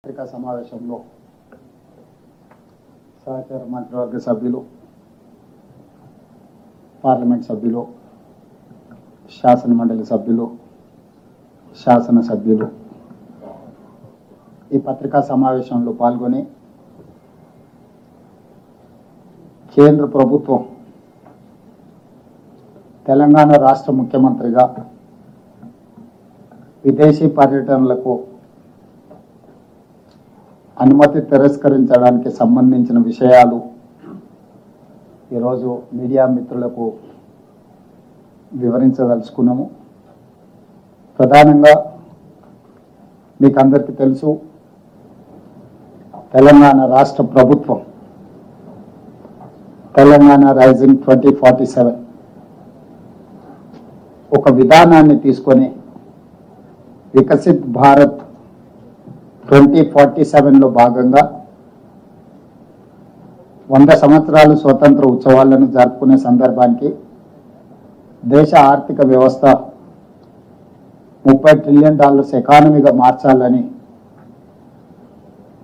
పత్రికా సమావేశంలో సహచార మంత్రివర్గ సభ్యులు, పార్లమెంట్ సభ్యులు, శాసన మండలి సభ్యులు, శాసనసభ్యులు ఈ పత్రికా సమావేశంలో పాల్గొని కేంద్ర ప్రభుత్వం తెలంగాణ రాష్ట్ర ముఖ్యమంత్రిగా విదేశీ పర్యటనలకు అనుమతి తిరస్కరించడానికి సంబంధించిన విషయాలు ఈరోజు మీడియా మిత్రులకు వివరించదలుచుకున్నాము. ప్రధానంగా మీకు అందరికీ తెలుసు, తెలంగాణ రాష్ట్ర ప్రభుత్వం తెలంగాణ రైజింగ్ 2047 ఒక విధానాన్ని తీసుకొని వికసిత్ భారత్ 2047లో భాగంగా 100 సంవత్సరాలు స్వతంత్ర ఉత్సవాలను జరుపుకునే సందర్భానికి దేశ ఆర్థిక వ్యవస్థ $30 ట్రిలియన్ ఎకానమీగా మార్చాలని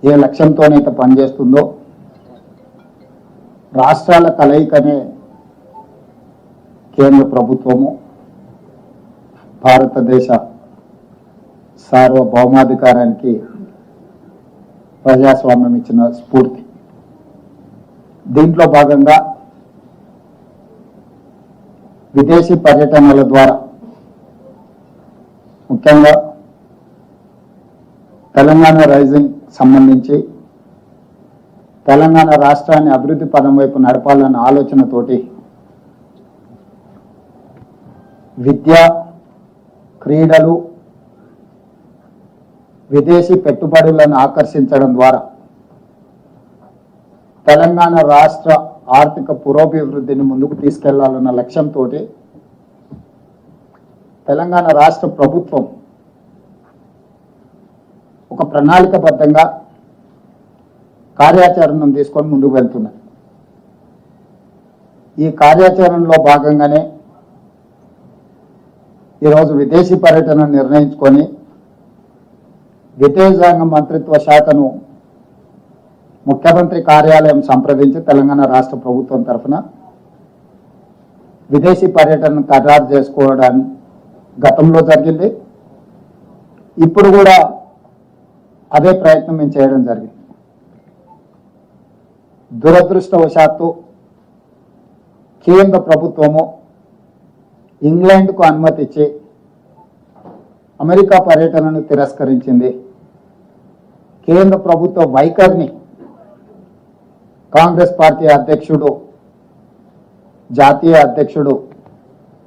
ఏ లక్ష్యంతోనైతే పనిచేస్తుందో రాష్ట్రాల కలయికనే కేంద్ర ప్రభుత్వము భారతదేశ సార్వభౌమాధికారానికి ప్రజాస్వామ్యం ఇచ్చిన స్ఫూర్తి. దీంట్లో భాగంగా విదేశీ పర్యటనల ద్వారా ముఖ్యంగా తెలంగాణ రైజింగ్ సంబంధించి తెలంగాణ రాష్ట్రాన్ని అభివృద్ధి పదం వైపు నడపాలన్న ఆలోచనతోటి విద్య, క్రీడలు, విదేశీ పెట్టుబడులను ఆకర్షించడం ద్వారా తెలంగాణ రాష్ట్ర ఆర్థిక పురోభివృద్ధిని ముందుకు తీసుకెళ్లాలన్న లక్ష్యంతో తెలంగాణ రాష్ట్ర ప్రభుత్వం ఒక ప్రణాళికబద్ధంగా కార్యాచరణను తీసుకొని ముందుకు వెళ్తున్నది. ఈ కార్యాచరణలో భాగంగానే ఈరోజు విదేశీ పర్యటన నిర్ణయించుకొని విదేశాంగ మంత్రిత్వ శాఖను ముఖ్యమంత్రి కార్యాలయం సంప్రదించి తెలంగాణ రాష్ట్ర ప్రభుత్వం తరఫున విదేశీ పర్యటనను ఖరారు చేసుకోవడానికి గతంలో జరిగింది. ఇప్పుడు కూడా అదే ప్రయత్నం మేము చేయడం జరిగింది. దురదృష్టవశాత్తు కేంద్ర ప్రభుత్వము ఇంగ్లాండ్కు అనుమతి ఇచ్చి అమెరికా పర్యటనను తిరస్కరించింది. కేంద్ర ప్రభుత్వ వైఖరిని కాంగ్రెస్ పార్టీ అధ్యక్షుడు, జాతీయ అధ్యక్షుడు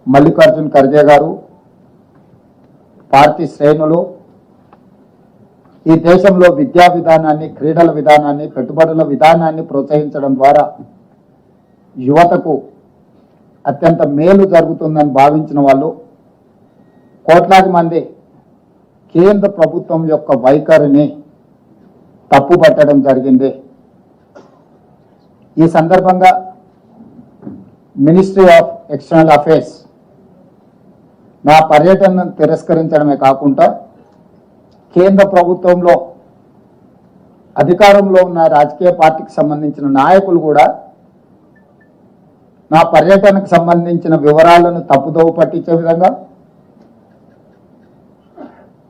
మల్లికార్జున్ ఖర్గే గారు, పార్టీ శ్రేణులు ఈ దేశంలో విద్యా విధానాన్ని, క్రీడల విధానాన్ని, పెట్టుబడుల విధానాన్ని ప్రోత్సహించడం ద్వారా యువతకు అత్యంత మేలు జరుగుతుందని భావించిన వాళ్ళు కోట్లాది మంది కేంద్ర ప్రభుత్వం యొక్క వైఖరిని తప్పుపట్టడం జరిగింది. ఈ సందర్భంగా మినిస్ట్రీ ఆఫ్ ఎక్స్టర్నల్ అఫైర్స్ నా పర్యటనను తిరస్కరించడమే కాకుండా కేంద్ర ప్రభుత్వంలో అధికారంలో ఉన్న రాజకీయ పార్టీకి సంబంధించిన నాయకులు కూడా నా పర్యటనకు సంబంధించిన వివరాలను తప్పుదోవ పట్టించే విధంగా,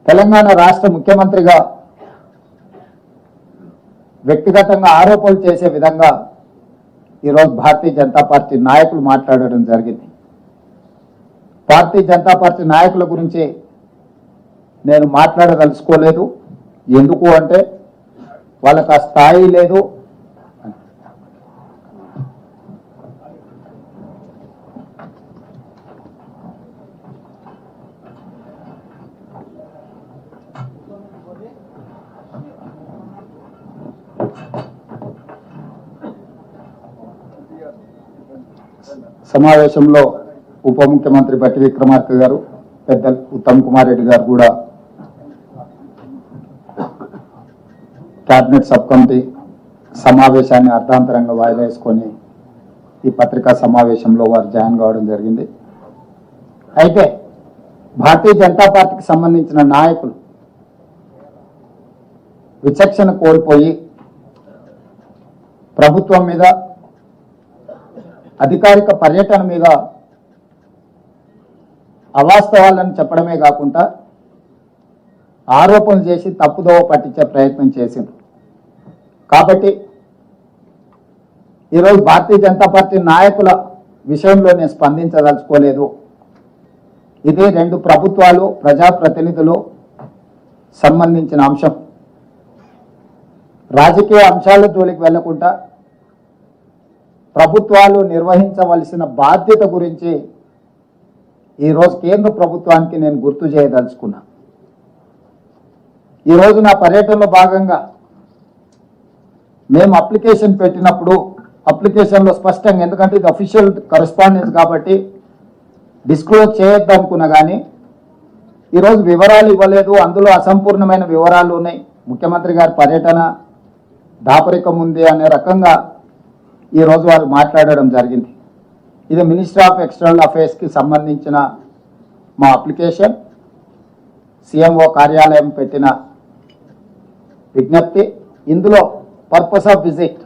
తెలంగాణ రాష్ట్ర ముఖ్యమంత్రిగా వ్యక్తిగతంగా ఆరోపణలు చేసే విధంగా ఈరోజు భారతీయ జనతా పార్టీ నాయకులు మాట్లాడడం జరిగింది. భారతీయ జనతా పార్టీ నాయకుల గురించి నేను మాట్లాడదలుచుకోలేదు. ఎందుకు అంటే వాళ్ళకి ఆ స్థాయి లేదు. సమావేశంలో ఉప ముఖ్యమంత్రి బట్టి విక్రమార్క గారు, పెద్ద ఉత్తమ్ కుమార్ రెడ్డి గారు కూడా కేబినెట్ సబ్ కమిటీ సమావేశాన్ని అర్థాంతరంగా వాయిదా వేసుకొని ఈ పత్రికా సమావేశంలో వారు జాయిన్ కావడం జరిగింది. అయితే భారతీయ జనతా పార్టీకి సంబంధించిన నాయకులు విచక్షణ కోల్పోయి ప్రభుత్వం మీద, అధికారిక పర్యటన మీద అవాస్తవాలను చెప్పడమే కాకుండా ఆరోపణలు చేసి తప్పుదోవ పట్టించే ప్రయత్నం చేసింది. కాబట్టి ఈరోజు భారతీయ జనతా పార్టీ నాయకుల విషయంలో నేను స్పందించదలుచుకోలేదు. ఇది రెండు ప్రభుత్వాలు, ప్రజాప్రతినిధులు సంబంధించిన అంశం. రాజకీయ అంశాల జోలికి వెళ్లకుండా ప్రభుత్వాలు నిర్వహించవలసిన బాధ్యత గురించి ఈరోజు కేంద్ర ప్రభుత్వానికి నేను గుర్తు చేయదలుచుకున్నా. ఈరోజు నా పర్యటనలో భాగంగా మేము అప్లికేషన్ పెట్టినప్పుడు అప్లికేషన్లో స్పష్టంగా, ఎందుకంటే ఇది అఫీషియల్ కరెస్పాండెన్స్ కాబట్టి డిస్క్లోజ్ చేయొద్దు అనుకున్నా, కానీ ఈరోజు వివరాలు ఇవ్వలేదు. అందులో అసంపూర్ణమైన వివరాలు ఉన్నాయి. ముఖ్యమంత్రి గారి పర్యటన దాపరికం ఉంది అనే రకంగా ఈరోజు వారు మాట్లాడడం జరిగింది. ఇది మినిస్ట్రీ ఆఫ్ ఎక్స్టర్నల్ అఫైర్స్కి సంబంధించిన మా అప్లికేషన్, సిఎంఓ కార్యాలయం పెట్టిన విజ్ఞప్తి. ఇందులో purpose of visit,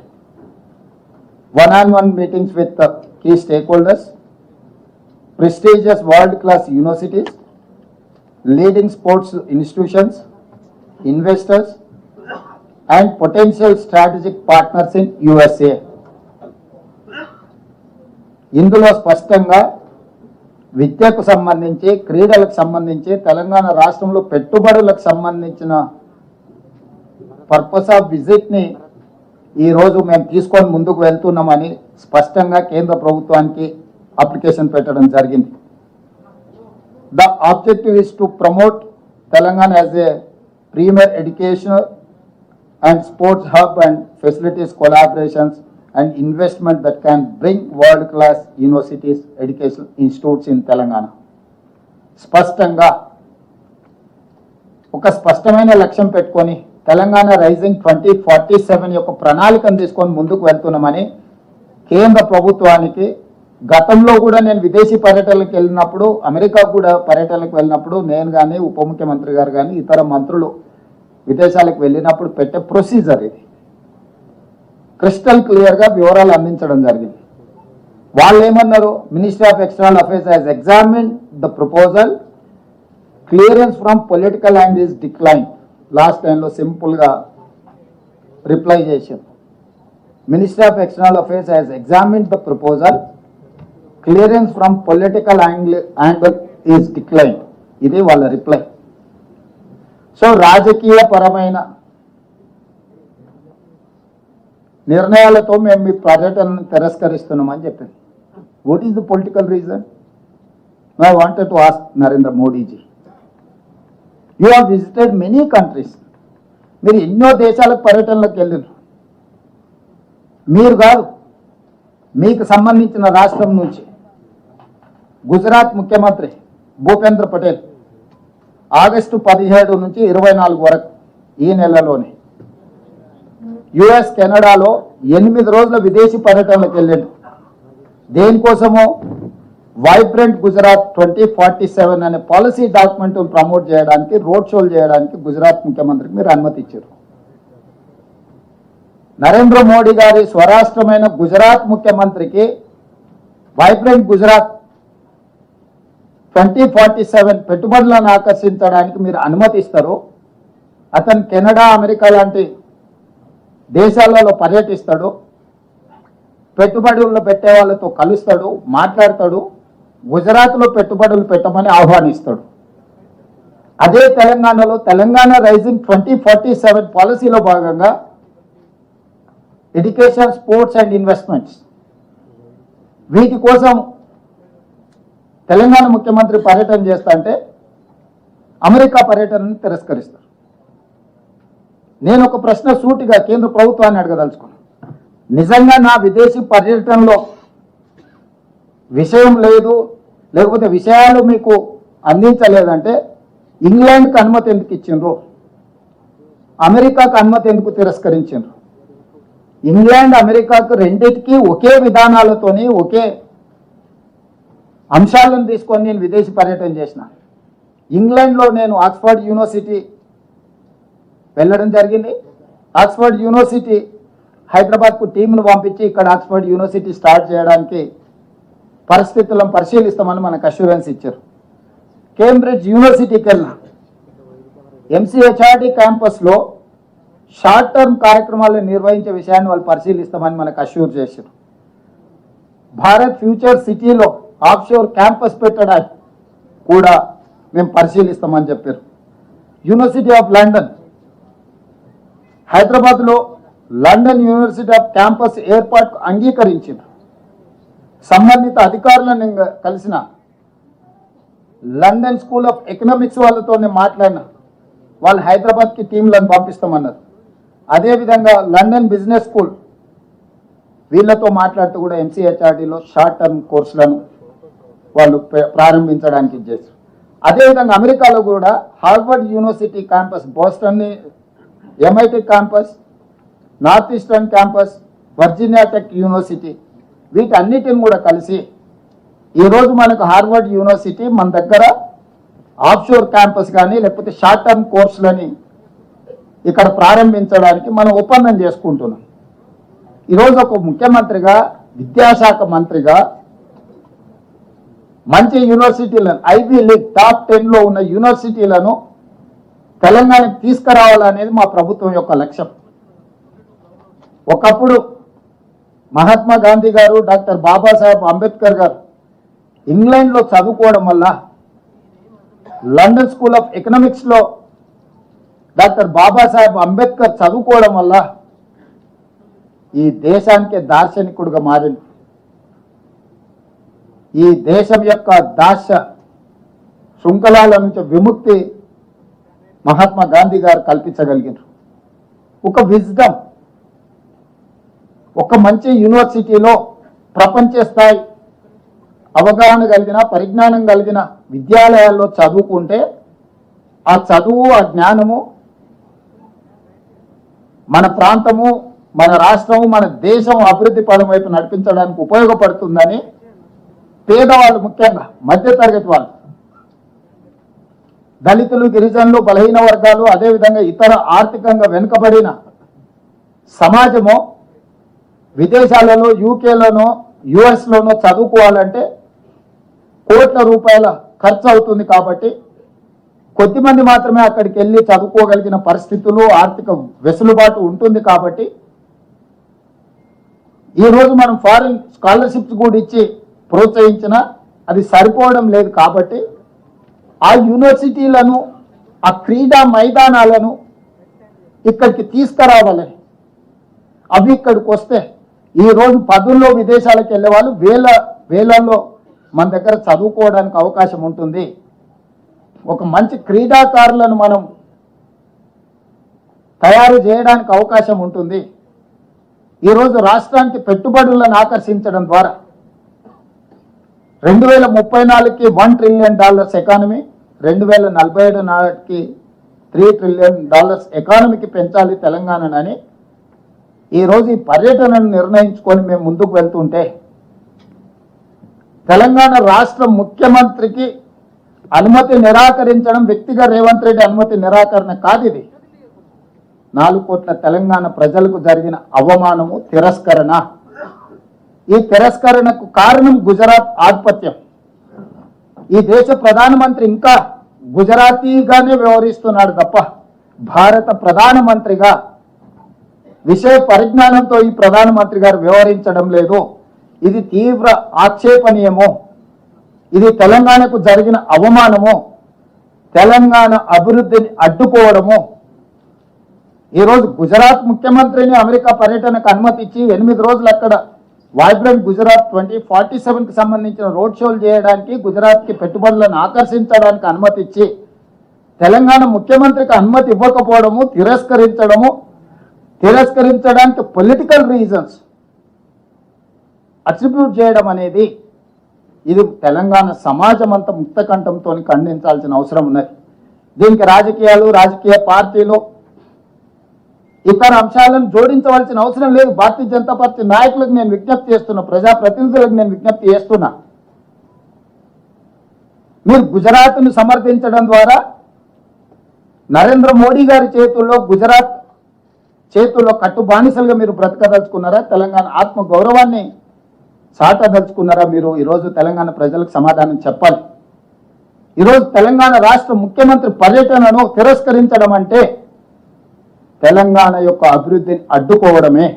one-on-one meetings with the key stakeholders, prestigious world-class universities, leading sports institutions, investors, and potential strategic partners in USA. ఇందులో స్పష్టంగా విద్యకు సంబంధించి, క్రీడలకు సంబంధించి, తెలంగాణ రాష్ట్రంలో పెట్టుబడులకు సంబంధించిన పర్పస్ ఆఫ్ విజిట్ని ఈరోజు మేము తీసుకొని ముందుకు వెళ్తున్నామని స్పష్టంగా కేంద్ర ప్రభుత్వానికి అప్లికేషన్ పెట్టడం జరిగింది. The objective is to promote Telangana as a premier educational and sports hub and facilities collaborations and investment that can bring world-class universities, educational institutes in Telangana. స్పష్టంగా ఒక స్పష్టమైన లక్ష్యం పెట్టుకొని తెలంగాణ రైజింగ్ 2047 యొక్క ప్రణాళికను తీసుకొని ముందుకు వెళ్తున్నామని కేంద్ర ప్రభుత్వానికి గతంలో కూడా నేను విదేశీ పర్యటనలకు వెళ్ళినప్పుడు, అమెరికా కూడా పర్యటనలకు వెళ్ళినప్పుడు నేను కానీ, ఉప ముఖ్యమంత్రి గారు కానీ, ఇతర మంత్రులు విదేశాలకు వెళ్ళినప్పుడు పెట్టే ప్రొసీజర్ ఇది. క్రిస్టల్ క్లియర్గా వివరాలు అందించడం జరిగింది. వాళ్ళు ఏమన్నారు, ministry of external affairs has examined the proposal, clearance from political and is decline. Last టైంలో సింపుల్గా రిప్లై చేశారు. Ministry of external affairs has examined the proposal, clearance from political angle is decline. ఇది వాళ్ళ రిప్లై. సో రాజకీయ పరమైన నిర్ణయాలతో మేము మీ పర్యటనను తిరస్కరిస్తున్నామని చెప్పింది. What is the political reason? I wanted to ask Narendra Modiji, you have visited many countries. మీరు ఎన్నో దేశాలకు పర్యటనలకు వెళ్ళారు. మీరు కాదు, మీకు సంబంధించిన రాష్ట్రం నుంచి గుజరాత్ ముఖ్యమంత్రి భూపేంద్ర పటేల్ ఆగస్టు 17 నుంచి 24 వరకు ఈ నెలలోనే యుఎస్, కెనడాలో 8 రోజుల విదేశీ పర్యటనలకు వెళ్ళాడు. దేనికోసమో వైబ్రెంట్ గుజరాత్ 2047 అనే పాలసీ డాక్యుమెంట్ ప్రమోట్ చేయడానికి, రోడ్ షోలు చేయడానికి గుజరాత్ ముఖ్యమంత్రికి మీరు అనుమతి ఇచ్చారు. నరేంద్ర మోడీ గారి స్వరాష్ట్రమైన గుజరాత్ ముఖ్యమంత్రికి వైబ్రెంట్ గుజరాత్ 2047 పెట్టుబడులను ఆకర్షించడానికి మీరు అనుమతిస్తారు. అతను కెనడా, అమెరికా లాంటి దేశాలలో పర్యటిస్తాడు, పెట్టుబడులు పెట్టే వాళ్ళతో కలుస్తాడు, మాట్లాడతాడు, గుజరాత్లో పెట్టుబడులు పెట్టమని ఆహ్వానిస్తాడు. అదే తెలంగాణలో తెలంగాణ రైజింగ్ 2047 పాలసీలో భాగంగా ఎడ్యుకేషన్, స్పోర్ట్స్ అండ్ ఇన్వెస్ట్మెంట్స్, వీటి కోసం తెలంగాణ ముఖ్యమంత్రి పర్యటన చేస్తా అంటే అమెరికా పర్యటనను తిరస్కరిస్తారు. నేను ఒక ప్రశ్న సూటిగా కేంద్ర ప్రభుత్వాన్ని అడగదలుచుకున్నాను. నిజంగా నా విదేశీ పర్యటనలో విషయం లేదు, లేకపోతే విషయాలు మీకు అందించలేదంటే ఇంగ్లాండ్కి అనుమతి ఎందుకు ఇచ్చిండ్రు, అమెరికాకు అనుమతి ఎందుకు తిరస్కరించిండ్రు? ఇంగ్లాండ్, అమెరికాకు రెండింటికి ఒకే విధానాలతోని, ఒకే అంశాలను తీసుకొని నేను విదేశీ పర్యటన చేసిన. ఇంగ్లాండ్లో నేను ఆక్స్ఫర్డ్ యూనివర్సిటీ వెళ్ళడం జరిగింది. ఆక్స్ఫర్డ్ యూనివర్సిటీ హైదరాబాద్కు టీంను పంపించి ఇక్కడ ఆక్స్ఫర్డ్ యూనివర్సిటీ స్టార్ట్ చేయడానికి పరిస్థితులను పరిశీలిస్తామని మనకు అష్యూరెన్స్ ఇచ్చారు. కేంబ్రిడ్జ్ యూనివర్సిటీకి వెళ్ళిన ఎంసీహెచ్ఆర్డి క్యాంపస్లో షార్ట్ టర్మ్ కార్యక్రమాలను నిర్వహించే విషయాన్ని వాళ్ళు పరిశీలిస్తామని మనకు అష్యూర్ చేశారు. భారత్ ఫ్యూచర్ సిటీలో ఆఫ్షోర్ క్యాంపస్ పెట్టడానికి కూడా మేము పరిశీలిస్తామని చెప్పారు. యూనివర్సిటీ ఆఫ్ లండన్ హైదరాబాద్లో లండన్ యూనివర్సిటీ ఆఫ్ క్యాంపస్ ఏర్పాటుకు అంగీకరించింది. సంబంధిత అధికారులను కలిసిన లండన్ స్కూల్ ఆఫ్ ఎకనామిక్స్ వాళ్ళతోనే మాట్లాడిన వాళ్ళు హైదరాబాద్కి టీంలను పంపిస్తామన్నారు. అదేవిధంగా లండన్ బిజినెస్ స్కూల్ వీళ్ళతో మాట్లాడుతూ కూడా ఎంసీహెచ్ఆర్డీలో షార్ట్ టర్మ్ కోర్సులను వాళ్ళు ప్రారంభించడానికి చేశారు. అదేవిధంగా అమెరికాలో కూడా Harvard university campus, Boston MIT campus, north eastern campus, Virginia tech university వీటన్నిటిని కూడా కలిసి ఈరోజు మనకు హార్వర్డ్ యూనివర్సిటీ మన దగ్గర ఆఫ్షోర్ క్యాంపస్ కానీ లేకపోతే షార్ట్ టర్మ్ కోర్సులని ఇక్కడ ప్రారంభించడానికి మనం ఒప్పందం చేసుకుంటున్నాం. ఈరోజు ఒక ముఖ్యమంత్రిగా, విద్యాశాఖ మంత్రిగా మంచి యూనివర్సిటీలను, ఐబీ లీగ్ టాప్ 10లో ఉన్న యూనివర్సిటీలను తెలంగాణకు తీసుకురావాలనేది మా ప్రభుత్వం యొక్క లక్ష్యం. ఒకప్పుడు మహాత్మా గాంధీ గారు, డాక్టర్ బాబాసాహెబ్ అంబేద్కర్ గారు ఇంగ్లాండ్లో చదువుకోవడం వల్ల, లండన్ స్కూల్ ఆఫ్ ఎకనామిక్స్లో డాక్టర్ బాబాసాహెబ్ అంబేద్కర్ చదువుకోవడం వల్ల ఈ దేశానికి దార్శనికుడిగా మారింది. ఈ దేశం యొక్క దాస్య శృంఖలాల నుంచి విముక్తి మహాత్మా గాంధీ గారు కల్పించగలిగారు. ఒక విజ్డమ్, ఒక మంచి యూనివర్సిటీలో ప్రపంచ స్థాయి అవగాహన కలిగిన, పరిజ్ఞానం కలిగిన విద్యాలయాల్లో చదువుకుంటే ఆ చదువు, ఆ జ్ఞానము మన ప్రాంతము, మన రాష్ట్రము, మన దేశం అభివృద్ధి పదం వైపు నడిపించడానికి ఉపయోగపడుతుందని పేదవాళ్ళు, ముఖ్యంగా మధ్యతరగతి వాళ్ళు, దళితులు, గిరిజనులు, బలహీన వర్గాలు, అదేవిధంగా ఇతర ఆర్థికంగా వెనుకబడిన సమాజము విదేశాలలో, యూకేలోనో యుఎస్లోనో చదువుకోవాలంటే కోట్ల రూపాయల ఖర్చు అవుతుంది. కాబట్టి కొద్దిమంది మాత్రమే అక్కడికి వెళ్ళి చదువుకోగలిగిన పరిస్థితులు, ఆర్థిక వెసులుబాటు ఉంటుంది. కాబట్టి ఈరోజు మనం ఫారిన్ స్కాలర్షిప్స్ కూడా ఇచ్చి ప్రోత్సహించినా అది సరిపోవడం లేదు. కాబట్టి ఆ యూనివర్సిటీలను, ఆ క్రీడా మైదానాలను ఇక్కడికి తీసుకురావాలని, అవి ఇక్కడికి వస్తే ఈరోజు పదుల్లో విదేశాలకు వెళ్ళే వాళ్ళు వేలల్లో మన దగ్గర చదువుకోవడానికి అవకాశం ఉంటుంది. ఒక మంచి క్రీడాకారులను మనం తయారు చేయడానికి అవకాశం ఉంటుంది. ఈరోజు రాష్ట్రానికి పెట్టుబడులను ఆకర్షించడం ద్వారా 2034కి $1 ట్రిలియన్ ఎకానమీ, 2047 నాటికి $3 ట్రిలియన్ ఎకానమీకి పెంచాలి తెలంగాణని ఈరోజు ఈ పర్యటనను నిర్ణయించుకొని మేము ముందుకు వెళ్తుంటే, తెలంగాణ రాష్ట్ర ముఖ్యమంత్రికి అనుమతి నిరాకరించడం వ్యక్తిగా రేవంత్ రెడ్డి అనుమతి నిరాకరణ కాదు. ఇది 4 కోట్ల తెలంగాణ ప్రజలకు జరిగిన అవమానము, తిరస్కరణ. ఈ తిరస్కరణకు కారణం గుజరాత్ ఆధిపత్యం. ఈ దేశ ప్రధానమంత్రి ఇంకా గుజరాతీగానే వ్యవహరిస్తున్నాడు తప్ప భారత ప్రధానమంత్రిగా విషయ పరిజ్ఞానంతో ఈ ప్రధానమంత్రి గారు వ్యవహరించడం లేదు. ఇది తీవ్ర ఆక్షేపణీయము. ఇది తెలంగాణకు జరిగిన అవమానము, తెలంగాణ అభివృద్ధిని అడ్డుకోవడము. ఈరోజు గుజరాత్ ముఖ్యమంత్రిని అమెరికా పర్యటనకు అనుమతి ఇచ్చి 8 రోజులు అక్కడ వైబ్రెంట్ గుజరాత్ 2047కి సంబంధించిన రోడ్ షోలు చేయడానికి, గుజరాత్కి పెట్టుబడులను ఆకర్షించడానికి అనుమతి ఇచ్చి తెలంగాణ ముఖ్యమంత్రికి అనుమతి ఇవ్వకపోవడము, తిరస్కరించడానికి పొలిటికల్ రీజన్స్ అట్రిబ్యూట్ చేయడం అనేది ఇది తెలంగాణ సమాజం అంతా ముక్తకంఠంతో ఖండించాల్సిన అవసరం ఉన్నది. దీనికి రాజకీయాలు, రాజకీయ పార్టీలు, ఇతర అంశాలను జోడించవలసిన అవసరం లేదు. భారతీయ జనతా పార్టీ నాయకులకు నేను విజ్ఞప్తి చేస్తున్నా, ప్రజాప్రతినిధులకు నేను విజ్ఞప్తి చేస్తున్నా, మీరు గుజరాత్ను సమర్థించడం ద్వారా నరేంద్ర మోడీ గారి చేతుల్లో, గుజరాత్ చేతుల్లో కట్టు బానిసలుగా మీరు బ్రతకదలుచుకున్నారా? తెలంగాణ ఆత్మ గౌరవాన్ని చాటదలుచుకున్నారా? మీరు ఈరోజు తెలంగాణ ప్రజలకు సమాధానం చెప్పాలి. ఈరోజు తెలంగాణ రాష్ట్ర ముఖ్యమంత్రి పర్యటనను తిరస్కరించడం అంటే తెలంగాణ యొక్క అభివృద్ధిని అడ్డుకోవడమే.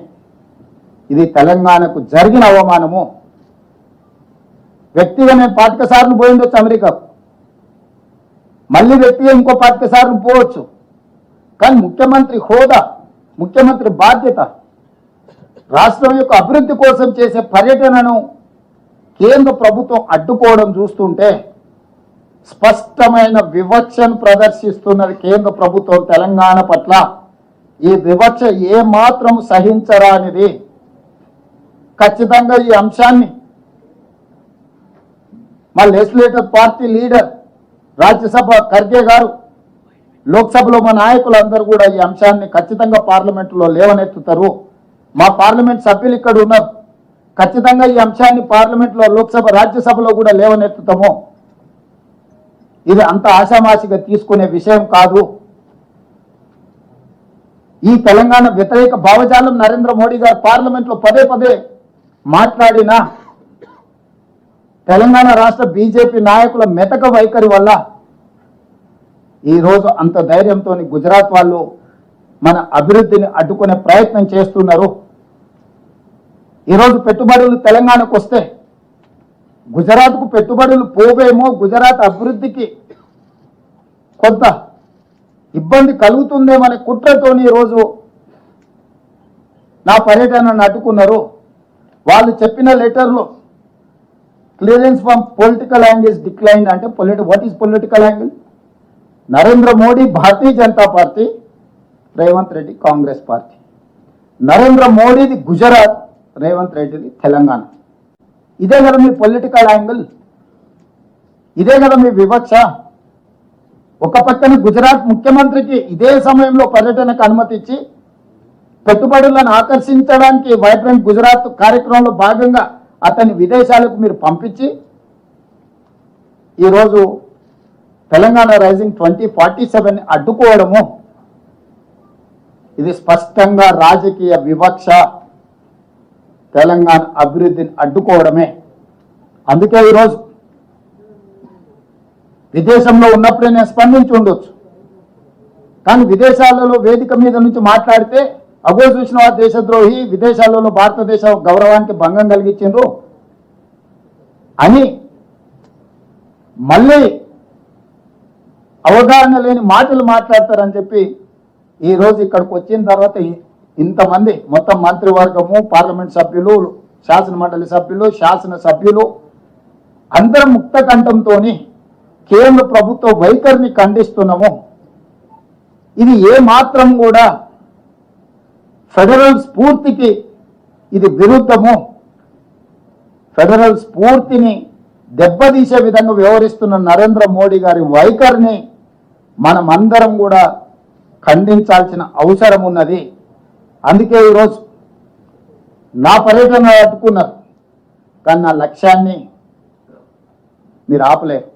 ఇది తెలంగాణకు జరిగిన అవమానము. వ్యక్తిగా నేను 25 సార్లు పోయిండొచ్చు అమెరికాకు, మళ్ళీ వ్యక్తిగా ఇంకో 25 సార్లు పోవచ్చు. కానీ ముఖ్యమంత్రి హోదా, ముఖ్యమంత్రి బాధ్యత, రాష్ట్రం యొక్క అభివృద్ధి కోసం చేసే పర్యటనను కేంద్ర ప్రభుత్వం అడ్డుకోవడం చూస్తుంటే స్పష్టమైన వివక్షను ప్రదర్శిస్తున్నది కేంద్ర ప్రభుత్వం తెలంగాణ పట్ల. ఈ వివక్ష ఏ మాత్రం సహించరానిది. ఖచ్చితంగా ఈ అంశాన్ని మా legislative party leader Rajya Sabha Kharge గారు, లోక్సభలో మా నాయకులందరూ కూడా ఈ అంశాన్ని ఖచ్చితంగా పార్లమెంటులో లేవనెత్తుతారు. మా పార్లమెంట్ సభ్యులు ఇక్కడ ఉన్నారు, ఖచ్చితంగా ఈ అంశాన్ని పార్లమెంట్లో, లోక్సభ, రాజ్యసభలో కూడా లేవనెత్తుతాము. ఇది అంత ఆషామాషిగా తీసుకునే విషయం కాదు. ఈ తెలంగాణ వ్యతిరేక భావజాలం నరేంద్ర మోడీ గారు పార్లమెంట్లో పదే పదే మాట్లాడినా తెలంగాణ రాష్ట్ర బీజేపీ నాయకుల మెతక వైఖరి వల్ల ఈరోజు అంత ధైర్యంతో గుజరాత్ వాళ్ళు మన అభివృద్ధిని అడ్డుకునే ప్రయత్నం చేస్తున్నారు. ఈరోజు పెట్టుబడులు తెలంగాణకు వస్తే గుజరాత్కు పెట్టుబడులు పోవేమో, గుజరాత్ అభివృద్ధికి కొంత ఇబ్బంది కలుగుతుందేమనే కుట్రతోని ఈరోజు నా పర్యటనను అడ్డుకున్నారు. వాళ్ళు చెప్పిన లెటర్లో clearance from political angle is declined అంటే what is political angle? Narendra Modi Bharatiya Janata party, Revanth Reddy Congress party. Narendra మోడీది గుజరాత్, రేవంత్ రెడ్డిది తెలంగాణ. ఇదే కదా మీ పొలిటికల్ యాంగిల్, ఇదే కదా మీ వివక్ష. ఒక పక్కన గుజరాత్ ముఖ్యమంత్రికి ఇదే సమయంలో పర్యటనకు అనుమతి ఇచ్చి పెట్టుబడులను ఆకర్షించడానికి వైబ్రెంట్ గుజరాత్ కార్యక్రమంలో భాగంగా అతన్ని విదేశాలకు మీరు పంపించి ఈరోజు తెలంగాణ రైజింగ్ 2047 అడ్డుకోవడము, ఇది స్పష్టంగా రాజకీయ వివక్ష, తెలంగాణ అభివృద్ధిని అడ్డుకోవడమే. అందుకే ఈరోజు విదేశంలో ఉన్నప్పుడే నేను స్పందించి ఉండొచ్చు, కానీ విదేశాలలో వేదిక మీద నుంచి మాట్లాడితే అగో చూసిన దేశద్రోహి, విదేశాలలో భారతదేశ గౌరవానికి భంగం కలిగించిండ్రు అని మళ్ళీ అవగాహన లేని మాటలు మాట్లాడతారని చెప్పి ఈరోజు ఇక్కడికి వచ్చిన తర్వాత ఇంతమంది మొత్తం మంత్రివర్గము, పార్లమెంట్ సభ్యులు, శాసనమండలి సభ్యులు, శాసనసభ్యులు అందరం ముక్త కంఠంతో కేంద్ర ప్రభుత్వ వైఖరిని ఖండిస్తున్నాము. ఇది ఏ మాత్రం కూడా ఫెడరల్ స్ఫూర్తికి ఇది విరుద్ధము. ఫెడరల్ స్ఫూర్తిని దెబ్బతీసే విధంగా వ్యవహరిస్తున్న నరేంద్ర మోడీ గారి వైఖరిని మనమందరం కూడా ఖండించాల్సిన అవసరం ఉన్నది. అందుకే ఈరోజు నా పర్యటన అడ్డుకున్నారు, కానీ నా లక్ష్యాన్ని మీరు ఆపలేరు.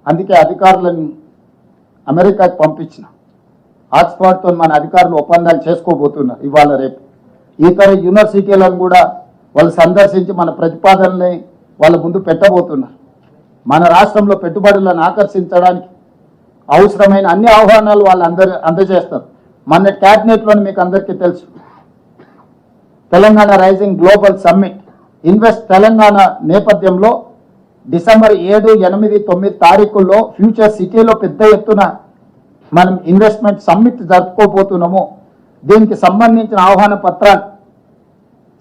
అందుకే అధికారులను అమెరికాకు పంపించిన. ఆక్స్ఫర్డ్తో మన అధికారులు ఒప్పందాలు చేసుకోబోతున్నారు ఇవాళ రేపు. ఇతర యూనివర్సిటీలను కూడా వాళ్ళు సందర్శించి మన ప్రతిపాదనల్ని వాళ్ళ ముందు పెట్టబోతున్నారు. మన రాష్ట్రంలో పెట్టుబడులను ఆకర్షించడానికి అవసరమైన అన్ని ఆహ్వానాలు వాళ్ళు అందజేస్తారు. మన క్యాబినెట్లోని మీకు అందరికీ తెలుసు, Telangana rising global summit invest Telangana నేపథ్యంలో డిసెంబర్ 7, 8, 9 తారీఖుల్లో ఫ్యూచర్ సిటీలో పెద్ద ఎత్తున మనం ఇన్వెస్ట్మెంట్ సమ్మిట్ జరుపుకోబోతున్నాము. దీనికి సంబంధించిన ఆహ్వాన పత్రాలు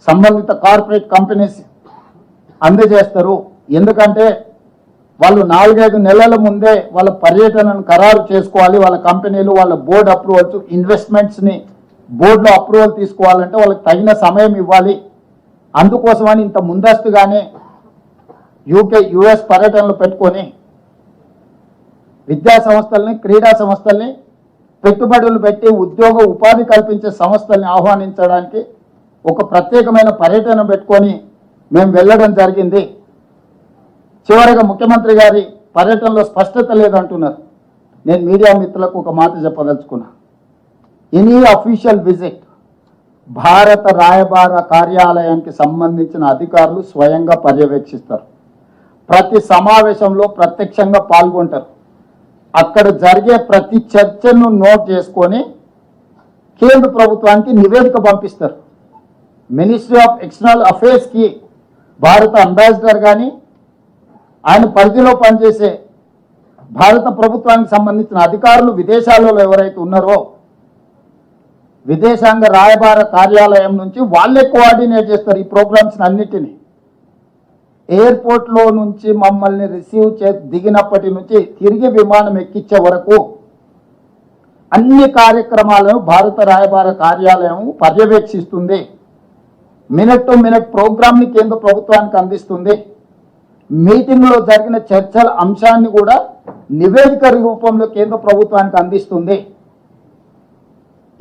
సంబంధిత కార్పొరేట్ కంపెనీస్ అందజేస్తారు. ఎందుకంటే వాళ్ళు 4-5 నెలల ముందే వాళ్ళ పర్యటనను ఖరారు చేసుకోవాలి. వాళ్ళ కంపెనీలు, వాళ్ళ బోర్డు అప్రూవల్స్, ఇన్వెస్ట్మెంట్స్ని బోర్డులో అప్రూవల్ తీసుకోవాలంటే వాళ్ళకి తగిన సమయం ఇవ్వాలి. అందుకోసమని ఇంత ముందస్తుగానే యుఎస్ పర్యటనలు పెట్టుకొని విద్యా సంస్థల్ని, క్రీడా సంస్థల్ని, పెట్టుబడులు పెట్టి ఉద్యోగ ఉపాధి కల్పించే సంస్థల్ని ఆహ్వానించడానికి ఒక ప్రత్యేకమైన పర్యటన పెట్టుకొని మేము వెళ్ళడం జరిగింది. చివరిగా ముఖ్యమంత్రి గారి పర్యటనలో స్పష్టత లేదంటున్నారు. నేను మీడియా మిత్రులకు ఒక మాట చెప్పదలుచుకున్నా. ఎనీ అఫీషియల్ విజిట్ భారత రాయబార కార్యాలయానికి సంబంధించిన అధికారులు స్వయంగా పర్యవేక్షిస్తారు. ప్రతి సమావేశంలో ప్రత్యక్షంగా పాల్గొంటారు. అక్కడ జరిగే ప్రతి చర్చను నోట్ చేసుకొని కేంద్ర ప్రభుత్వానికి నివేదిక పంపిస్తారు. మినిస్ట్రీ ఆఫ్ ఎక్స్టర్నల్ అఫేర్స్కి భారత అంబాసిడర్ కానీ ఆయన పరిధిలో పనిచేసే భారత ప్రభుత్వానికి సంబంధించిన అధికారులు విదేశాలలో ఎవరైతే ఉన్నారో విదేశాంగ రాయబార కార్యాలయం నుంచి వాళ్ళే కోఆర్డినేట్ చేస్తారు ఈ ప్రోగ్రామ్స్ అన్నిటినీ. ఎయిర్పోర్ట్లో నుంచి మమ్మల్ని రిసీవ్ దిగినప్పటి నుంచి తిరిగి విమానం ఎక్కించే వరకు అన్ని కార్యక్రమాలను భారత రాయబార కార్యాలయం పర్యవేక్షిస్తుంది. మినిట్ టు మినిట్ ప్రోగ్రామ్ని కేంద్ర ప్రభుత్వానికి అందిస్తుంది. మీటింగ్లో జరిగిన చర్చల అంశాన్ని కూడా నివేదిక రూపంలో కేంద్ర ప్రభుత్వానికి అందిస్తుంది.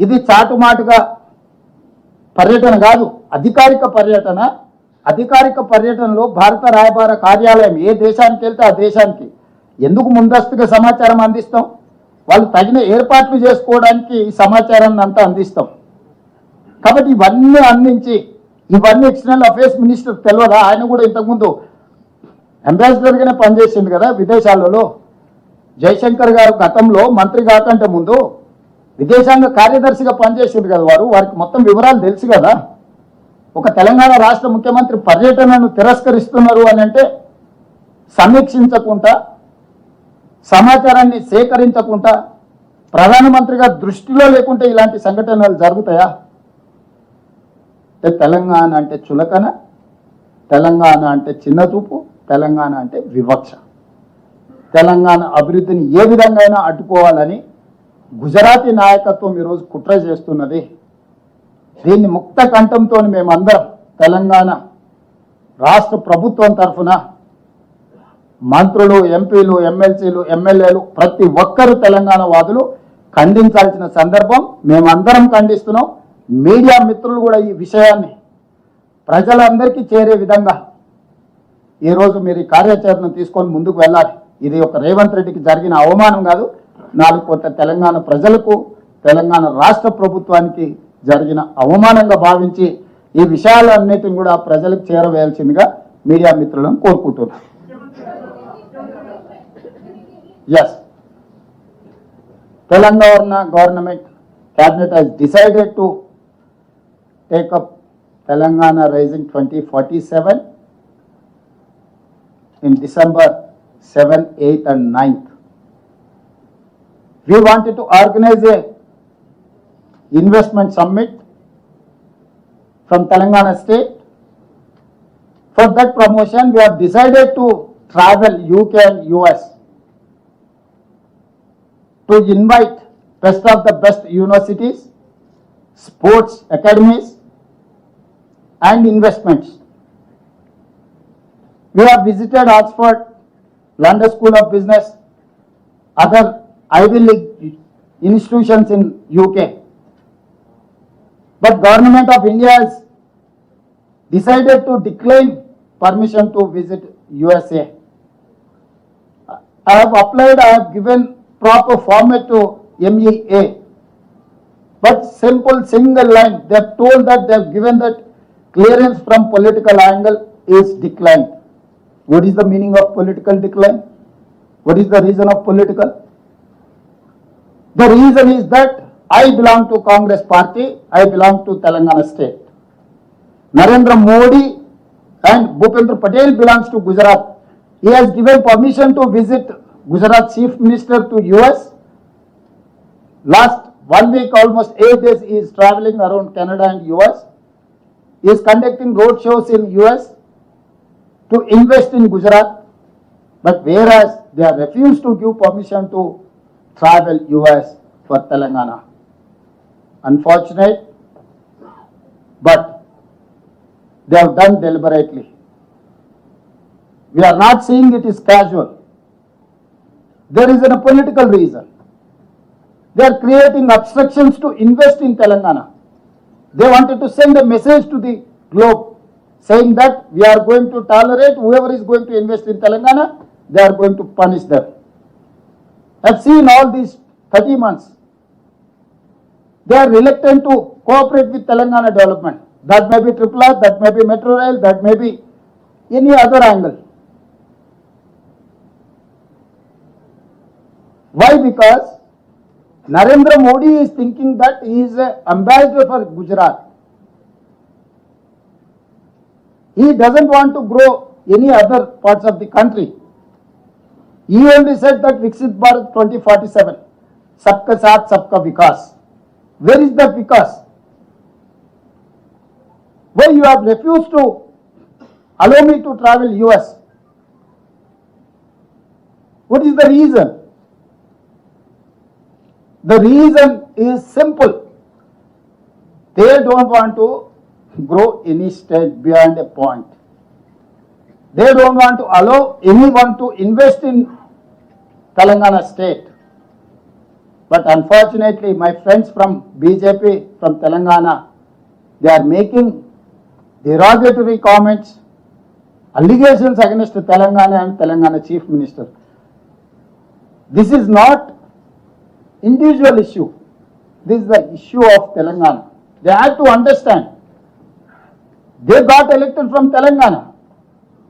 ఇది చాటుమాటుగా పర్యటన కాదు, అధికారిక పర్యటన. అధికారిక పర్యటనలో భారత రాయబార కార్యాలయం ఏ దేశానికి వెళ్తే ఆ దేశానికి ఎందుకు ముందస్తుగా సమాచారం అందిస్తాం? వాళ్ళు తగిన ఏర్పాట్లు చేసుకోవడానికి ఈ సమాచారాన్ని అంతా అందిస్తాం. కాబట్టి ఇవన్నీ అందించి ఇవన్నీ ఎక్స్టర్నల్ అఫేర్స్ మినిస్టర్ తెలియదా? ఆయన కూడా ఇంతకుముందు అంబాసిడర్గానే పనిచేసింది కదా విదేశాలలో. జయశంకర్ గారు గతంలో మంత్రి కాకంటే ముందు విదేశాంగ కార్యదర్శిగా పనిచేసింది కదా వారికి మొత్తం వివరాలు తెలుసు కదా. ఒక తెలంగాణ రాష్ట్ర ముఖ్యమంత్రి పర్యటనను తిరస్కరిస్తున్నారు అని అంటే సమీక్షించకుండా సమాచారాన్ని సేకరించకుండా ప్రధానమంత్రిగా దృష్టిలో లేకుంటే ఇలాంటి సంఘటనలు జరుగుతాయా? తెలంగాణ అంటే చులకన, తెలంగాణ అంటే చిన్నచూపు, తెలంగాణ అంటే వివక్ష. తెలంగాణ అభివృద్ధిని ఏ విధంగా అడ్డుకోవాలని గుజరాతీ నాయకత్వం ఈరోజు కుట్ర చేస్తున్నది. దీన్ని ముక్త కంఠంతో మేమందరం తెలంగాణ రాష్ట్ర ప్రభుత్వం తరఫున మంత్రులు, ఎంపీలు, ఎమ్మెల్సీలు, ఎమ్మెల్యేలు ప్రతి ఒక్కరూ తెలంగాణ వాదులు ఖండించాల్సిన సందర్భం. మేమందరం ఖండిస్తున్నాం. మీడియా మిత్రులు కూడా ఈ విషయాన్ని ప్రజలందరికీ చేరే విధంగా ఈరోజు మీరు ఈ కార్యాచరణను తీసుకొని ముందుకు వెళ్ళాలి. ఇది ఒక రేవంత్ రెడ్డికి జరిగిన అవమానం కాదు, 4 కోట్ల తెలంగాణ ప్రజలకు, తెలంగాణ రాష్ట్ర ప్రభుత్వానికి జరిగిన అవమానంగా భావించి ఈ విషయాలన్నిటిని కూడా ప్రజలకు చేరవేయాల్సిందిగా మీడియా మిత్రులను కోరుకుంటున్నాను. Yes, Telangana government cabinet has decided to take up Telangana Rising 2047 in December 7, 8 and 9th. We wanted to organize a investment summit from Telangana state. For that promotion, we have decided to travel UK and US to invite best of the best universities, sports academies and investments. We have visited Oxford, London School of Business, other Ivy League institutions in UK. But Government of India has decided to decline permission to visit USA. I have applied, I have given proper format to MEA. But simple single line, they have told that they have given that clearance from political angle is declined. What is the meaning of political decline? What is the reason of political? The reason is that I belong to Congress party, I belong to Telangana state. Narendra Modi and Bhupendra Patel belongs to Gujarat. He has given permission to visit Gujarat Chief Minister to US. Last 1 week, almost 8 days, he is traveling around Canada and US. He is conducting road shows in US to invest in Gujarat. But whereas they have refused to give permission to travel US for Telangana. Unfortunate, but they have done deliberately. We are not saying it is casual. There is a political reason. They are creating obstructions to invest in Telangana. They wanted to send a message to the globe saying that we are going to tolerate whoever is going to invest in Telangana, they are going to punish them. I've seen all these 30 months. They are reluctant to cooperate with Telangana development. That may be Triple R, that may be Metro Rail, that may be any other angle. Why? Because Narendra Modi is thinking that he is an ambassador for Gujarat. He doesn't want to grow any other parts of the country. He only said that Viksit Bharat 2047, Sabka Saath, Sabka Vikas. Where is that Vikas? Why you have refused to allow me to travel US? What is the reason? The reason is simple. They don't want to grow any state beyond a point. They don't want to allow anyone to invest in Telangana state. But unfortunately, my friends from BJP, from Telangana, they are making derogatory comments, allegations against Telangana and Telangana Chief Minister. This is not individual issue. This is the issue of Telangana. They have to understand. They got elected from Telangana.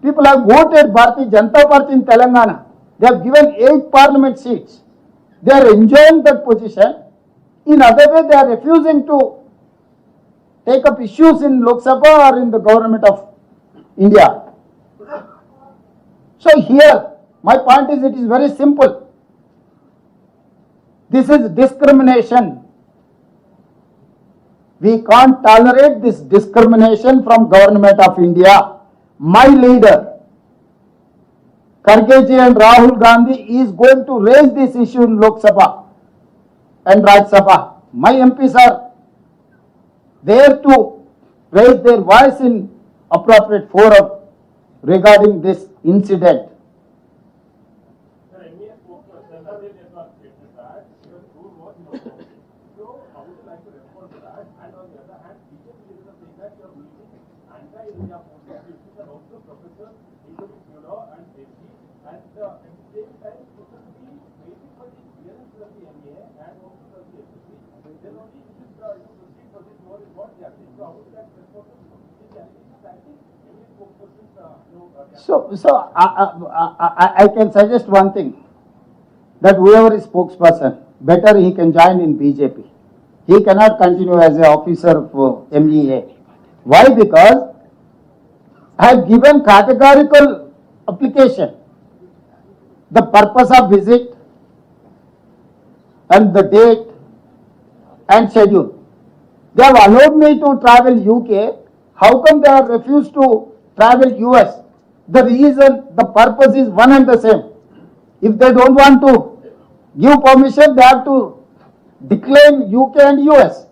People have voted Bharatiya Janata Party in Telangana. They have given 8 parliament seats. They are enjoying that position. In other way, they are refusing to take up issues in Lok Sabha or in the government of India. So here, my point is, it is very simple. This is discrimination. We can't tolerate this discrimination from government of India. My leader, Kharge and Rahul Gandhi, is going to raise this issue in Lok Sabha and Rajya Sabha. My MPs are there to raise their voice in appropriate forum regarding this incident. So I can suggest one thing, that whoever is spokesperson, better he can join in BJP. He cannot continue as an officer for MEA. Why? Because I have given categorical application, the purpose of visit and the date and schedule. They have allowed me to travel UK. How come they have refused to travel US? The reason, the purpose is one and the same. If they don't want to give permission, they have to decline UK and US.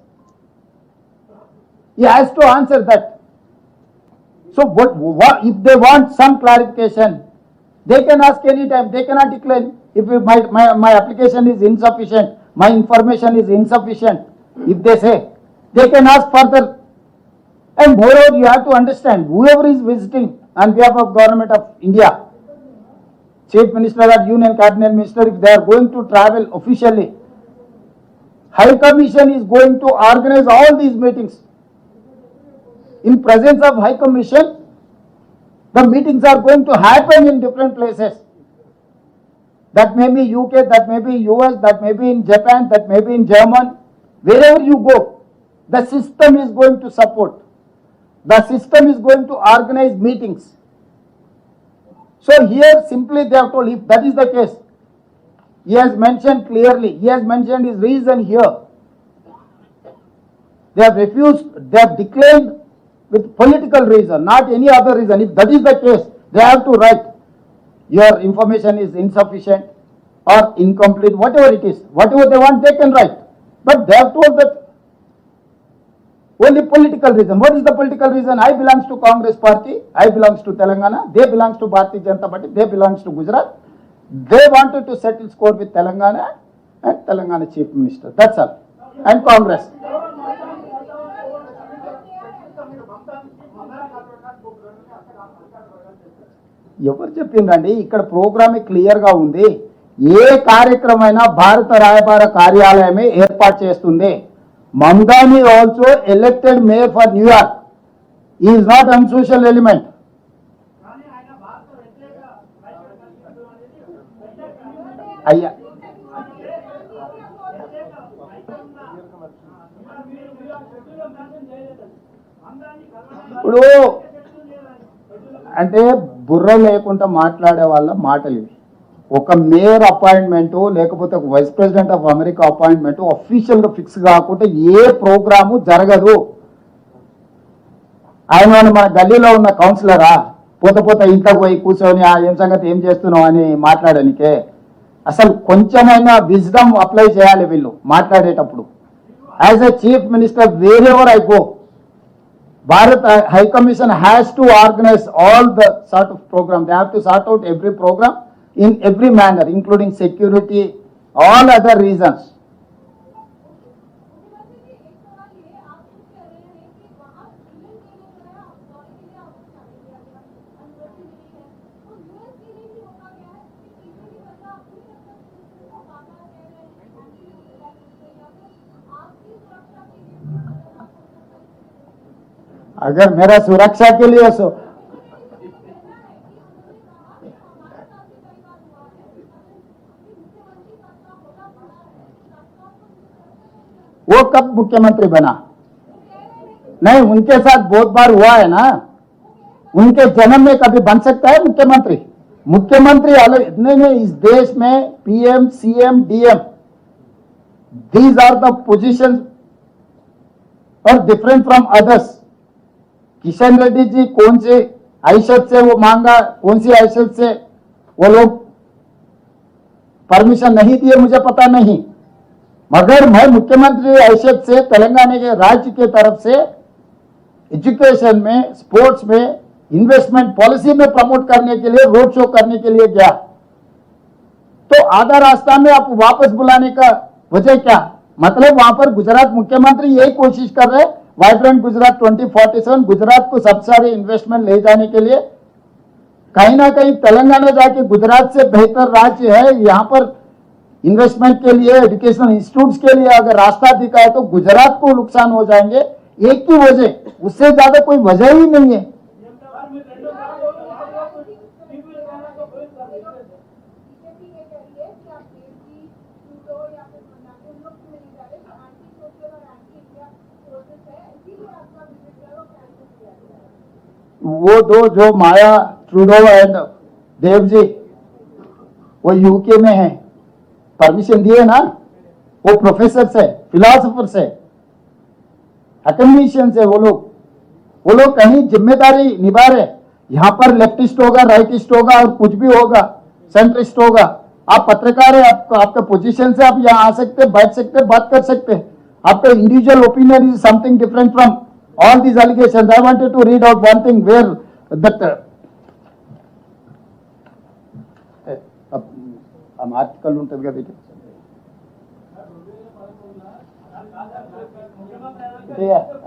He has to answer that. So what if they want some clarification, they can ask any time. They cannot decline. If my application is insufficient, my information is insufficient, if they say, they can ask further. And moreover, you have to understand, whoever is visiting on behalf of Government of India, Chief Minister or Union Cabinet Minister, if they are going to travel officially, High Commission is going to organize all these meetings. In presence of High Commission, the meetings are going to happen in different places. That may be UK, that may be US, that may be in Japan, that may be in Germany. Wherever you go, the system is going to support. The system is going to organize meetings. So here simply they have told, if that is the case, he has mentioned clearly, he has mentioned his reason here. They have refused, they have declined with political reason, not any other reason. If that is the case, they have to write, your information is insufficient or incomplete, whatever it is. Whatever they want, they can write. But they have told that only political reason. What is the political reason? I belongs to Congress party, I belongs to Telangana, they belongs to Bharatiya Janata Party, they belongs to Gujarat. They wanted to settle score with Telangana and Telangana Chief Minister. That's all. And Congress. ఎవరు చెప్పిందండి? ఇక్కడ programme clear గా ఉంది. ఏ కార్యక్రమైనా భారత రాయబార కార్యాలయమే ఏర్పాటు చేస్తుంది. Mamdani also elected mayor for New York. Is not unsocial element. అయ్యా ఇప్పుడు అంటే బుర్ర లేకుండా మాట్లాడే వాళ్ళ మాటలు ఇవి. ఒక మేయర్ అపాయింట్మెంటు లేకపోతే ఒక vice president of America appointment అఫీషియల్గా ఫిక్స్ కాకుండా ఏ ప్రోగ్రాము జరగదు. ఆయన మన గల్లీలో ఉన్న కౌన్సిలరా పోతే ఇంట్లోకి పోయి కూర్చొని ఏం సంగతి ఏం చేస్తున్నావు అని మాట్లాడడానికే. అసలు కొంచెమైనా విజ్డమ్ అప్లై చేయాలి వీళ్ళు మాట్లాడేటప్పుడు. As a chief minister wear ever I go, Bharat High Commission has to organize all the sort of program. They have to sort out every program in every manner, including security, all other reasons. अगर मेरा सुरक्षा के लिए सो वो कब मुख्यमंत्री बना? नहीं, उनके साथ बहुत बार हुआ है ना. उनके जन्म में कभी बन सकता है मुख्यमंत्री? मुख्यमंत्री अलग नहीं. इस देश में PM, CM, DM, these are the positions और different from others. Kishan Reddy ji कौन से हैसियत से वो मांगा, कौन सी हैसियत से वो लोग परमिशन नहीं दिए मुझे पता नहीं, मगर मैं मुख्यमंत्री हैसियत से तेलंगाना के राज्य के तरफ से एजुकेशन में, स्पोर्ट्स में, इन्वेस्टमेंट पॉलिसी में प्रमोट करने के लिए, रोड शो करने के लिए गया. तो आधा रास्ता में आप वापस बुलाने का वजह क्या? मतलब वहां पर गुजरात मुख्यमंत्री यही कोशिश कर रहे हैं वाइब्रेंट गुजरात 2047 गुजरात को सब सारे इन्वेस्टमेंट ले जाने के लिए. कहीं ना कहीं तेलंगाना जाके गुजरात से बेहतर राज्य है. यहाँ पर इन्वेस्टमेंट के लिए, एजुकेशनल इंस्टीट्यूट्स के लिए अगर रास्ता दिखाए तो गुजरात को नुकसान हो जाएंगे. एक की वजह, उससे ज्यादा कोई वजह ही नहीं है. वो दो जो माया ट्रूडो एंड देव जी वो यूके में है, परमिशन दिए ना. वो प्रोफेसर है, फिलोसोफर है, एकेडमिशियंस है. वो लोग कहीं जिम्मेदारी निभा रहे. यहाँ पर लेफ्टिस्ट होगा, राइटिस्ट होगा और कुछ भी होगा, सेंट्रिस्ट होगा. आप पत्रकार है, आपका पोजीशन से आप यहाँ आ सकते, बैठ सकते, बात कर सकते. आपका individual opinion is something different from all these allegations. I wanted to read out one thing where that article ఉంటుంది కదా ఇది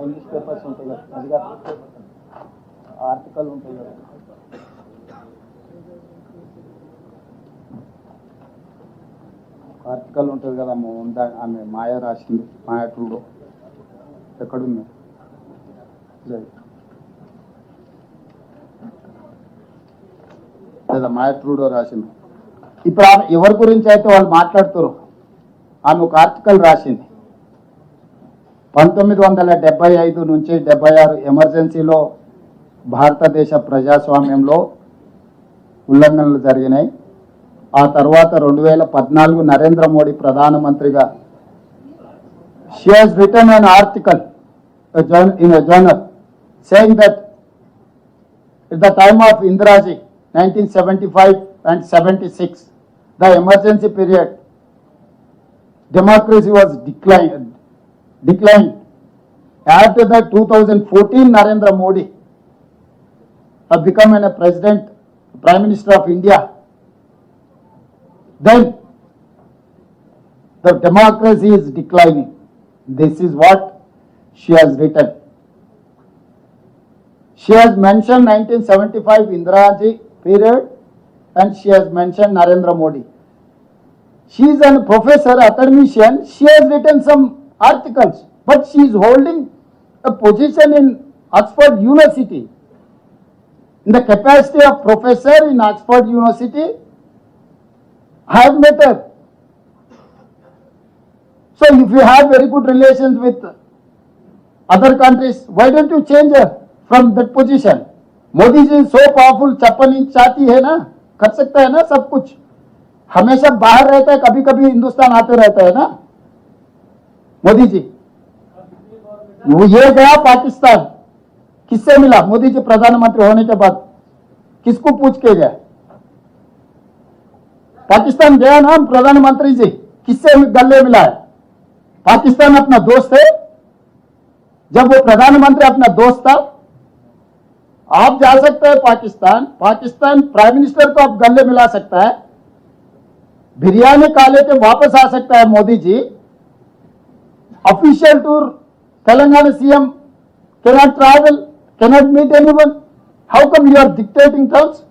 ఇంగ్లీష్ పేపర్స్ ఉంటాయి కదా, అదిగా ఆర్టికల్ ఉంటాయి కదా. ఆర్టికల్ ఉంటుంది కదా, ఆమె మాయా రాసింది, మాయా ట్రూడో. ఎక్కడుంది? లేదా మాయా ట్రూడో రాసింది. ఇప్పుడు ఆమె ఎవరి గురించి అయితే వాళ్ళు మాట్లాడుతారు, ఆమె ఒక ఆర్టికల్ రాసింది. 1975 నుంచి 76 ఎమర్జెన్సీలో భారతదేశ ప్రజాస్వామ్యంలో ఉల్లంఘనలు జరిగినాయి. ఆ తర్వాత 2014 నరేంద్ర మోడీ ప్రధానమంత్రిగా she has written an article in a journal saying that at the time of Indiraji 1975 and 76, the emergency period, democracy was declined. After that 2014 Narendra Modi have become a president, prime minister of India. Then the democracy is declining. This is what she has written. She has mentioned 1975 Indira Ji period and she has mentioned Narendra Modi. She is a professor, academician. She has written some articles, but she is holding a position in Oxford University. In the capacity of professor in Oxford University, I have met her. So if you have very good relations with other countries, why don't you change her from that position? Modi ji so powerful, छप्पन inch छाती है ना, कर सकता है ना सब कुछ, हमेशा बाहर रहता है, कभी कभी हिंदुस्तान आते रहता है ना मोदी जी। वो ये गया पाकिस्तान, किससे मिला मोदी जी प्रधानमंत्री होने के बाद, किसको पूछ के गया? पाकिस्तान गया ना प्रधानमंत्री जी, किससे गले मिला है? पाकिस्तान अपना दोस्त है, जब वो प्रधानमंत्री अपना दोस्त था, आप जा सकते हैं पाकिस्तान, पाकिस्तान प्राइम मिनिस्टर को आप गले मिला सकता है, बिरयानी खा लेके वापस आ सकता है Modi ji. Official tour Telangana CM cannot travel, cannot meet anyone. How come you are dictating terms?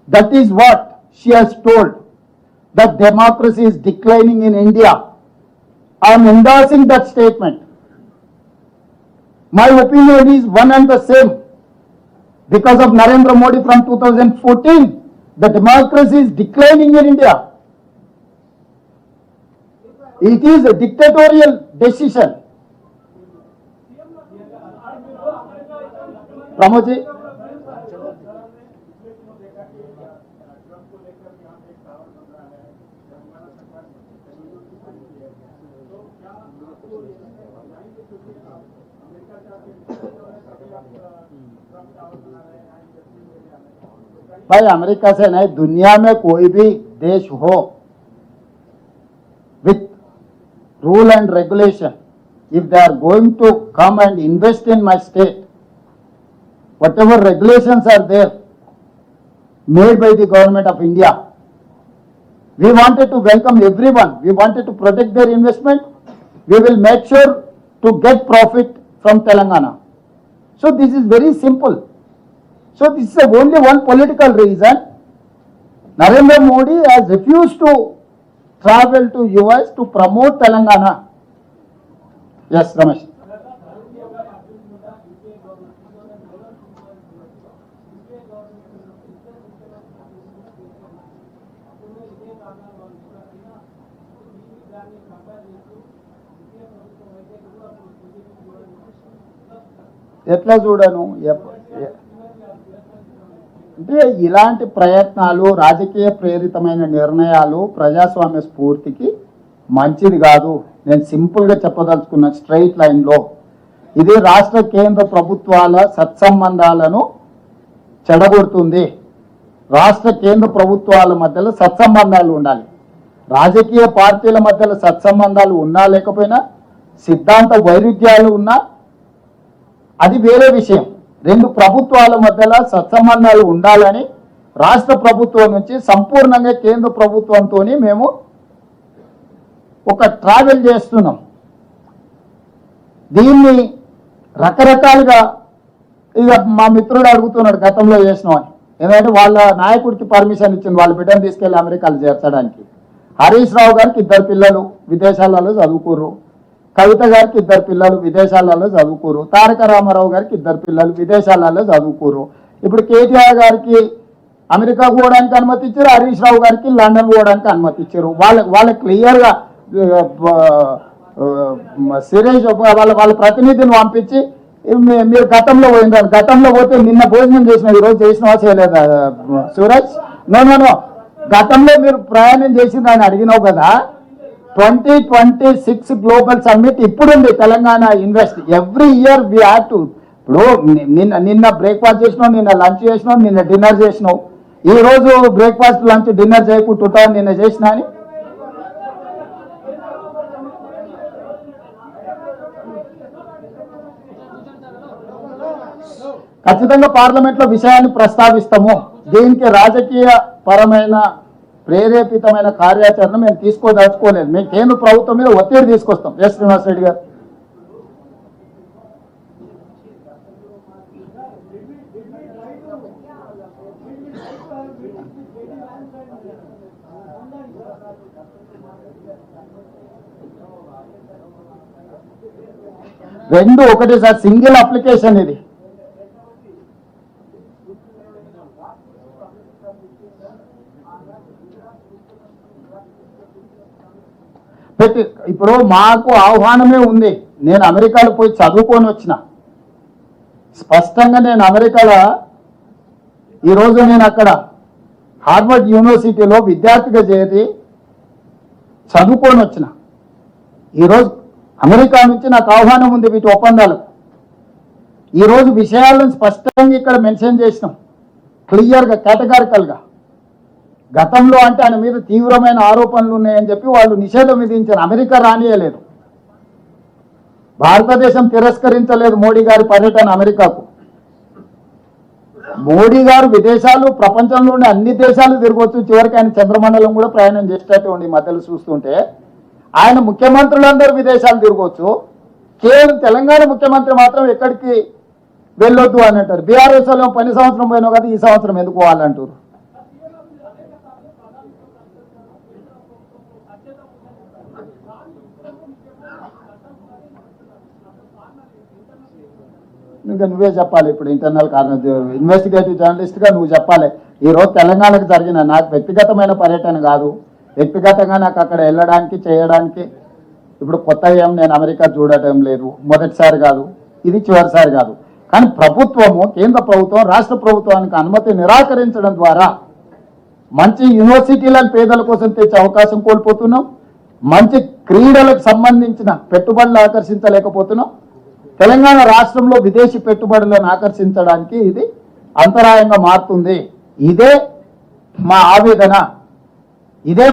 That is what she has told, that democracy is declining in India. I am endorsing that statement. My opinion is one and the same. Because of Narendra Modi from 2014, the democracy is declining in India. It is a dictatorial decision. Pramod ji. भाई America से नहीं, दुनिया में कोई भी देश हो with rule and regulation, if they are going to come and invest in my state, whatever regulations are there made by the government of India, we wanted to welcome everyone, we wanted to protect their investment, we will make sure to get profit from Telangana. So this is very simple. So this is only one political reason. Narendra Modi has refused to travel to US to promote Telangana. Yes, Ramesh. ఎట్లా చూడను, అంటే ఇలాంటి ప్రయత్నాలు, రాజకీయ ప్రేరితమైన నిర్ణయాలు ప్రజాస్వామ్య స్ఫూర్తికి మంచిది కాదు. నేను సింపుల్గా చెప్పదలుచుకున్న స్ట్రైట్ లైన్లో, ఇది రాష్ట్ర కేంద్ర ప్రభుత్వాల సత్సంబంధాలను చెడగొడుతుంది. రాష్ట్ర కేంద్ర ప్రభుత్వాల మధ్యలో సత్సంబంధాలు ఉండాలి. రాజకీయ పార్టీల మధ్యలో సత్సంబంధాలు ఉన్నా లేకపోయినా, సిద్ధాంత వైరుధ్యాలు ఉన్నా అది వేరే విషయం. రెండు ప్రభుత్వాల మధ్యలో సత్సంబంధాలు ఉండాలని రాష్ట్ర ప్రభుత్వం నుంచి సంపూర్ణంగా కేంద్ర ప్రభుత్వంతో మేము ఒక ట్రావెల్ చేస్తున్నాం. దీన్ని రకరకాలుగా ఇక మా మిత్రుడు అడుగుతున్నాడు గతంలో చేసినామని, ఎందుకంటే వాళ్ళ నాయకుడికి పర్మిషన్ ఇచ్చింది వాళ్ళ బిడ్డను తీసుకెళ్లి అమెరికాలో చేర్చడానికి. హరీష్ రావు గారికి 2 పిల్లలు విదేశాలలో చదువుకోరు, కవిత గారికి 2 పిల్లలు విదేశాలలో చదువుకోరు, తారక రామారావు గారికి 2 పిల్లలు విదేశాలలో చదువుకోరు. ఇప్పుడు కేటీఆర్ గారికి అమెరికా పోవడానికి అనుమతి ఇచ్చారు, హరీష్ రావు గారికి లండన్ పోవడానికి అనుమతి ఇచ్చారు. వాళ్ళ క్లియర్గా సిరీస్ వాళ్ళ ప్రతినిధిని పంపించి మీరు గతంలో పోయినారు, గతంలో పోతే నిన్న భోజనం చేసిన ఈరోజు చేసినవా చేయలేదా సూరజ్? నో, గతంలో మీరు ప్రయాణం చేసింది ఆయన అడిగినావు కదా. 2026 గ్లోబల్ సమ్మిట్ ఇప్పుడు ఉంది. Telangana invest every year we have to. ఇప్పుడు నిన్న బ్రేక్ఫాస్ట్ చేసినావు, నిన్న లంచ్ చేసినావు, నిన్న డిన్నర్ చేసినావు. ఈ రోజు బ్రేక్ఫాస్ట్ లంచ్ డిన్నర్ చేయకుంటుంటావు నిన్న చేసినా అని. ఖచ్చితంగా పార్లమెంట్లో విషయాన్ని ప్రస్తావిస్తాము. దీనికి రాజకీయ పరమైన ప్రేరేపితమైన కార్యాచరణ మేము తీసుకోదలుచుకోలేదు. మేము కేంద్ర ప్రభుత్వం మీద ఒత్తిడి తీసుకొస్తాం. ఎస్ శ్రీనివాస్ రెడ్డి గారు. రెండు ఒకటి సార్, సింగిల్ అప్లికేషన్ ఇది. పెట్టి ఇప్పుడు మాకు ఆహ్వానమే ఉంది. నేను అమెరికాలో పోయి చదువుకొని వచ్చిన. స్పష్టంగా నేను అమెరికాలో ఈరోజు నేను అక్కడ హార్వర్డ్ యూనివర్సిటీలో విద్యార్థిగా చేరి చదువుకొని వచ్చిన. ఈరోజు అమెరికా నుంచి నాకు ఆహ్వానం ఉంది వీటి ఒప్పందాలు. ఈరోజు విషయాలను స్పష్టంగా ఇక్కడ మెన్షన్ చేసినాం, క్లియర్గా, కేటగారికల్గా. గతంలో అంటే ఆయన మీద తీవ్రమైన ఆరోపణలు ఉన్నాయని చెప్పి వాళ్ళు నిషేధం విధించారు. అమెరికా రానియలేదు, భారతదేశం తిరస్కరించలేదు మోడీ గారి పర్యటన అమెరికాకు. మోడీ గారు విదేశాలు, ప్రపంచంలోని అన్ని దేశాలు తిరగవచ్చు, చివరికి ఆయన చంద్రమండలం కూడా ప్రయాణం చేసేటట్టు ఉండి మధ్యలో చూస్తుంటే. ఆయన ముఖ్యమంత్రులందరూ విదేశాలు తిరగవచ్చు, కేవలం తెలంగాణ ముఖ్యమంత్రి మాత్రం ఎక్కడికి వెళ్ళొద్దు అని అంటారు. బీఆర్ఎస్ లో పని సంవత్సరం పోయినా కదా, ఈ సంవత్సరం ఎందుకు పోవాలంటారు? ఇంకా నువ్వే చెప్పాలి. ఇప్పుడు ఇంటర్నల్ కారణం, ఇన్వెస్టిగేటివ్ జర్నలిస్ట్గా నువ్వు చెప్పాలి. ఈరోజు తెలంగాణకు జరిగిన, నాకు వ్యక్తిగతమైన పర్యటన కాదు, వ్యక్తిగతంగా నాకు అక్కడ వెళ్ళడానికి చేయడానికి ఇప్పుడు కొత్త ఏం నేను అమెరికా చూడటం లేదు, మొదటిసారి కాదు, ఇది చివరిసారి కాదు. కానీ ప్రభుత్వము, కేంద్ర ప్రభుత్వం రాష్ట్ర ప్రభుత్వానికి అనుమతి నిరాకరించడం ద్వారా మంచి యూనివర్సిటీలను పేదల కోసం తెచ్చే అవకాశం కోల్పోతున్నాం, మంచి క్రీడలకు సంబంధించిన పెట్టుబడులు ఆకర్షించలేకపోతున్నాం. తెలంగాణ రాష్ట్రంలో విదేశీ పెట్టుబడులను ఆకర్షించడానికి ఇది అంతరాయంగా మారుతుంది. ఇదే మా ఆవేదన, ఇదే